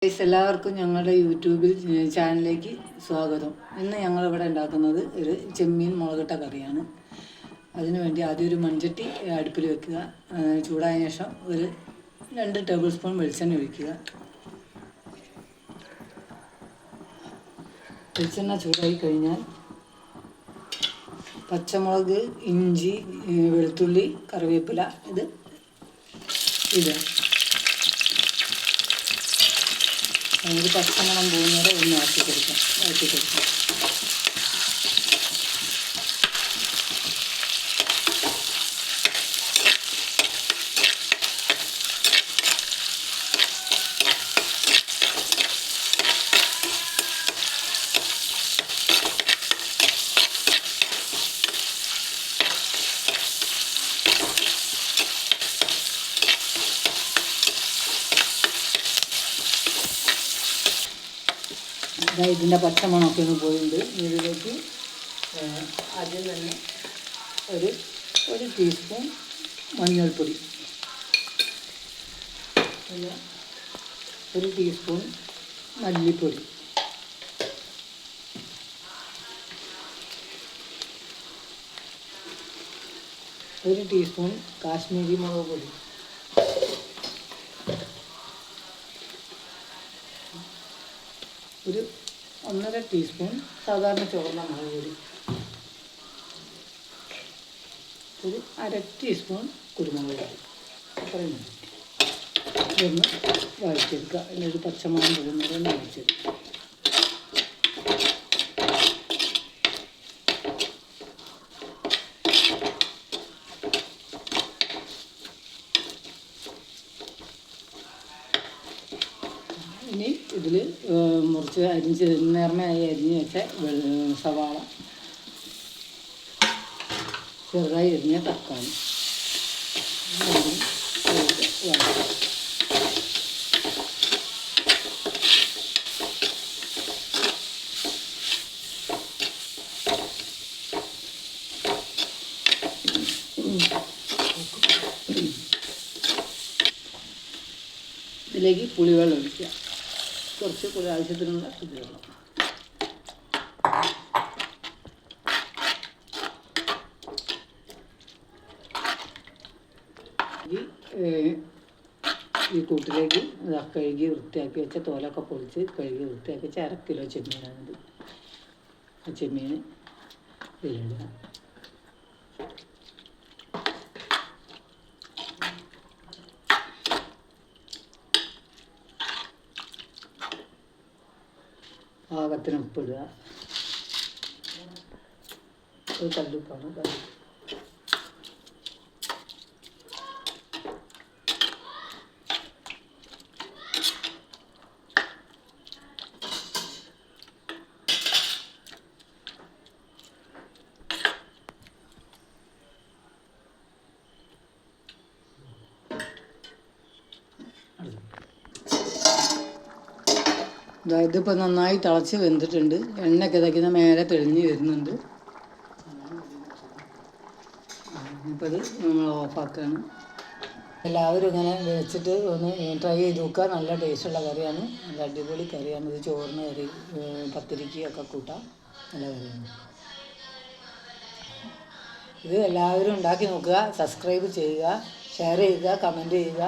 എല്ലാവർക്കും ഞങ്ങളുടെ യൂട്യൂബിൽ ചാനലിലേക്ക് സ്വാഗതം. ഇന്ന് ഞങ്ങളിവിടെ ഉണ്ടാക്കുന്നത് ഒരു ചെമ്മീൻ മുളകിട്ട കറിയാണ്. അതിനുവേണ്ടി ആദ്യം ഒരു മൺചട്ടി അടുപ്പിൽ വെക്കുക. ചൂടായ ശേഷം ഒരു 2 ടേബിൾ സ്പൂൺ വെളിച്ചെണ്ണ ഒഴിക്കുക. വെളിച്ചെണ്ണ ചൂടായി കഴിഞ്ഞാൽ പച്ചമുളക്, ഇഞ്ചി, വെളുത്തുള്ളി, കറിവേപ്പില ഇത് ഇടുക. ഒരു പച്ചമണം പോകുന്നത് ഒന്ന് ആക്കി കൊടുക്കാം. ഇതിൻ്റെ പച്ചമണമൊക്കെ ഒന്ന് പോയിട്ടുണ്ട്. ഇതിലേക്ക് ആദ്യം തന്നെ ഒരു ടീസ്പൂൺ മഞ്ഞൾപ്പൊടി, പിന്നെ 1 ടീസ്പൂൺ മല്ലിപ്പൊടി, 1 ടീസ്പൂൺ കാശ്മീരി മുളക് പൊടി, ഒരു 1.5 ടീസ്പൂൺ സാധാരണ ചുവന്ന മുളക് പൊടി, ഒരു 1/2 ടീസ്പൂൺ കുരുമുളക് പൊടി. അത്രയും ഇതൊന്ന് വഴച്ചെടുക്കുക. അതിനൊരു പച്ചമുളക് പോകുന്നത് ഒന്ന് വഴച്ചെടുക്കുക. ഇനി ഇതിൽ മുറിച്ച് നേർമയായി അരിഞ്ഞ് വെച്ച സവാള, ചെറുതായി അരിഞ്ഞ തക്കാളി ഇതിലേക്ക് പുളിവെള്ളം ഒഴിക്കുക. കുറച്ച് പുളി ആവശ്യത്തിനുള്ള പുളിവെള്ളം. ഈ കൂട്ടിലേക്ക് കഴുകി വൃത്തിയാക്കി വെച്ച തോലൊക്കെ പൊളിച്ച് കഴുകി വൃത്തിയാക്കി വെച്ച 1/2 കിലോ ചെമ്മീനാണിത്. ആ ചെമ്മീൻ ഇതിലിടുക. പാകത്തിന് ഉപ്പിടുക. ഒരു കല്ലുപ്പാണ് കല്ല്. ഇതിപ്പോൾ നന്നായി തിളച്ച് വെന്തിട്ടുണ്ട്. എണ്ണയൊക്കെ ഇതാക്കുന്ന മേലെ തെളിഞ്ഞ് വരുന്നുണ്ട്. ഇപ്പോൾ ഇത് നമ്മൾ ഓഫാക്കുകയാണ്. എല്ലാവരും ഇങ്ങനെ വെച്ചിട്ട് ഒന്ന് ട്രൈ ചെയ്ത് നോക്കുക. നല്ല ടേസ്റ്റുള്ള കറിയാണ്. നല്ല അടിപൊളി കറിയാണ്. ഇത് ചോറിന് കറി, പത്തിരിക്ക് ഒക്കെ കൂട്ടാം. നല്ല കറിയാണ്. ഇത് എല്ലാവരും ഉണ്ടാക്കി നോക്കുക. സബ്സ്ക്രൈബ് ചെയ്യുക, ഷെയർ ചെയ്യുക, കമൻറ്റ് ചെയ്യുക.